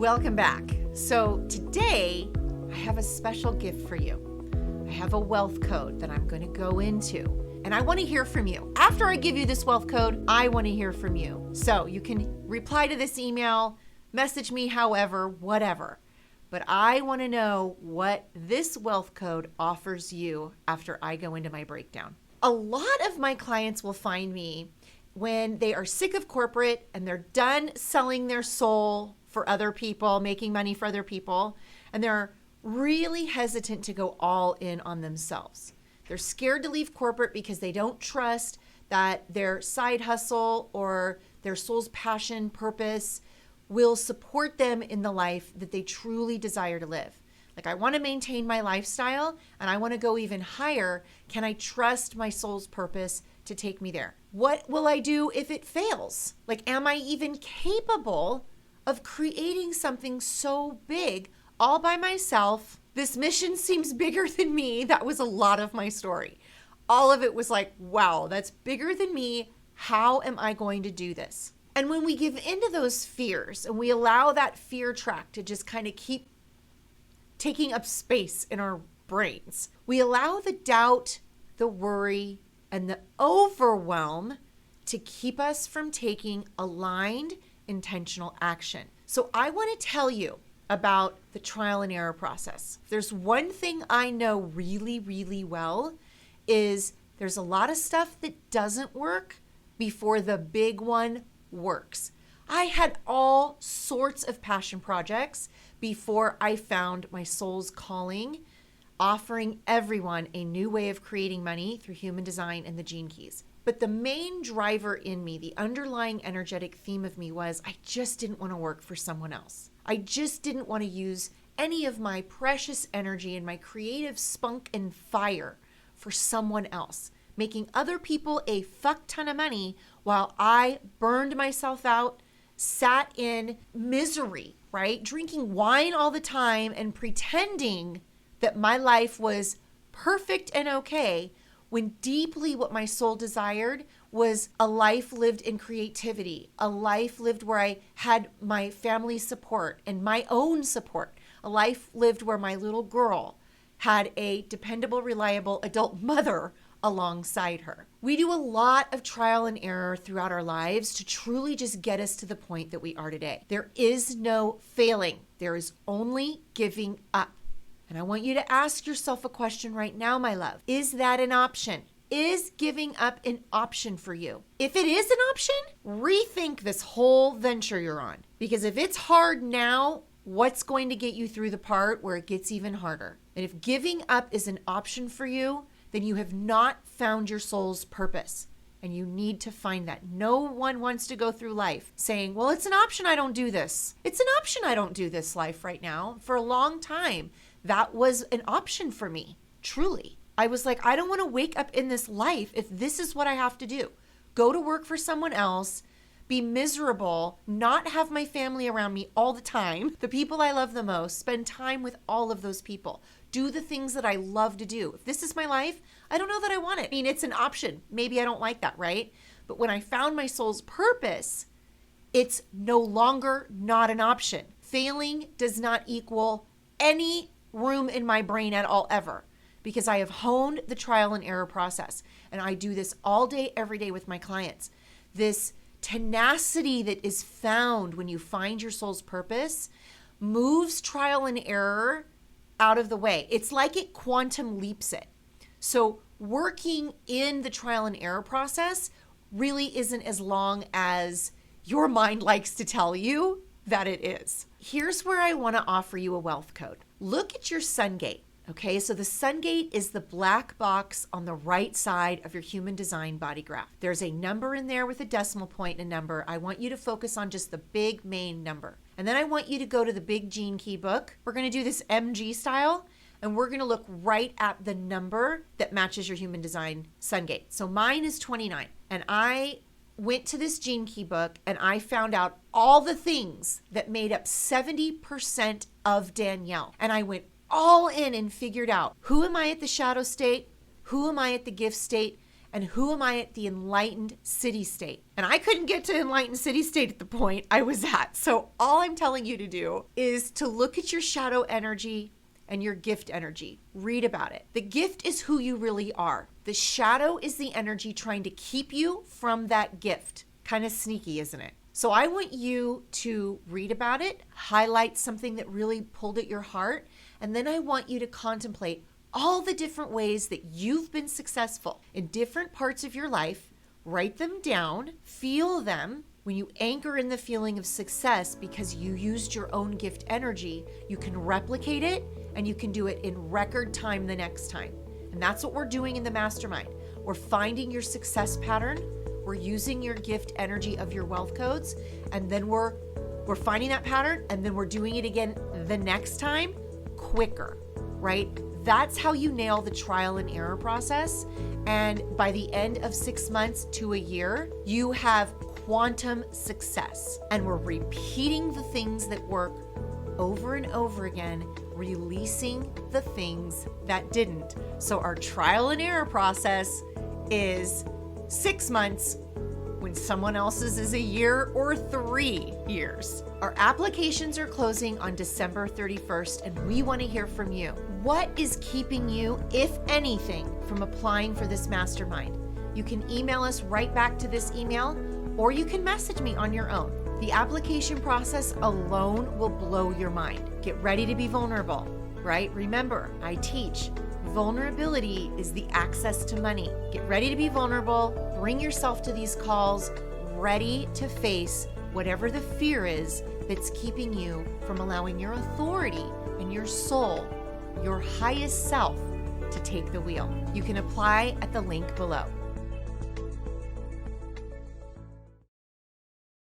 Welcome back. So today I have a special gift for you. I have a wealth code that I'm going to go into, and I want to hear from you. After I give you this wealth code, I want to hear from you. So you can reply to this email, message me, however, whatever. But I want to know what this wealth code offers you after I go into my breakdown. A lot of my clients will find me when they are sick of corporate and they're done selling their soul for other people, making money for other people, and they're really hesitant to go all in on themselves. They're scared to leave corporate because they don't trust that their side hustle or their soul's passion, purpose will support them in the life that they truly desire to live. Like, I want to maintain my lifestyle and I want to go even higher. Can I trust my soul's purpose to take me there? What will I do if it fails? Like, am I even capable of creating something so big all by myself? This mission seems bigger than me. That was a lot of my story. All of it was like, wow, that's bigger than me. How am I going to do this? And when we give into those fears and we allow that fear track to just kind of keep taking up space in our brains, we allow the doubt, the worry, and the overwhelm to keep us from taking aligned, intentional action. So I want to tell you about the trial and error process. If there's one thing I know really, really well, is there's a lot of stuff that doesn't work before the big one works. I had all sorts of passion projects before I found my soul's calling, offering everyone a new way of creating money through human design and the gene keys. But the main driver in me, the underlying energetic theme of me, was I just didn't want to work for someone else. I just didn't want to use any of my precious energy and my creative spunk and fire for someone else, making other people a fuck ton of money while I burned myself out, sat in misery, right? Drinking wine all the time and pretending that my life was perfect and okay, when deeply what my soul desired was a life lived in creativity, a life lived where I had my family's support and my own support, a life lived where my little girl had a dependable, reliable adult mother alongside her. We do a lot of trial and error throughout our lives to truly just get us to the point that we are today. There is no failing. There is only giving up. And I want you to ask yourself a question right now, my love. Is that an option? Is giving up an option for you? If it is an option, rethink this whole venture you're on. Because if it's hard now, what's going to get you through the part where it gets even harder? And if giving up is an option for you, then you have not found your soul's purpose. And you need to find that. No one wants to go through life saying, well, it's an option I don't do this. It's an option I don't do this life right now. For a long time, that was an option for me, truly. I was like, I don't want to wake up in this life if this is what I have to do. Go to work for someone else, be miserable, not have my family around me all the time, the people I love the most, spend time with all of those people, do the things that I love to do. If this is my life, I don't know that I want it. I mean, it's an option. Maybe I don't like that, right? But when I found my soul's purpose, it's no longer not an option. Failing does not equal any room in my brain at all ever, because I have honed the trial and error process. And I do this all day, every day with my clients. This tenacity that is found when you find your soul's purpose moves trial and error out of the way. It's like it quantum leaps it. So working in the trial and error process really isn't as long as your mind likes to tell you that it is. Here's where I want to offer you a wealth code. Look at your sun gate. Okay, so the sun gate is the black box on the right side of your human design body graph. There's a number in there with a decimal point and a number. I want you to focus on just the big main number. And then I want you to go to the big gene key book. We're going to do this MG style, and we're going to look right at the number that matches your human design sun gate. So mine is 29, and I went to this gene key book and I found out all the things that made up 70% of Danielle. And I went all in and figured out, who am I at the shadow state? Who am I at the gift state? and who am I at the enlightened city state? And I couldn't get to enlightened city state at the point I was at. So all I'm telling you to do is to look at your shadow energy and your gift energy. Read about it. The gift is who you really are. The shadow is the energy trying to keep you from that gift. Kind of sneaky, isn't it? So I want you to read about it, highlight something that really pulled at your heart, and then I want you to contemplate all the different ways that you've been successful in different parts of your life. Write them down, feel them. When you anchor in the feeling of success because you used your own gift energy, you can replicate it and you can do it in record time the next time. And that's what we're doing in the mastermind. We're finding your success pattern. We're using your gift energy of your wealth codes, and then we're finding that pattern, and then we're doing it again the next time quicker, right? That's how you nail the trial and error process. And by the end of 6 months to a year, you have quantum success. And we're repeating the things that work over and over again, releasing the things that didn't. So our trial and error process is 6 months when someone else's is a year or 3 years. Our applications are closing on December 31st, and we want to hear from you. What is keeping you, if anything, from applying for this mastermind? You can email us right back to this email, or you can message me on your own. The application process alone will blow your mind. Get ready to be vulnerable, right? Remember, I teach vulnerability is the access to money. Get ready to be vulnerable. Bring yourself to these calls, ready to face whatever the fear is that's keeping you from allowing your authority and your soul, your highest self, to take the wheel. You can apply at the link below.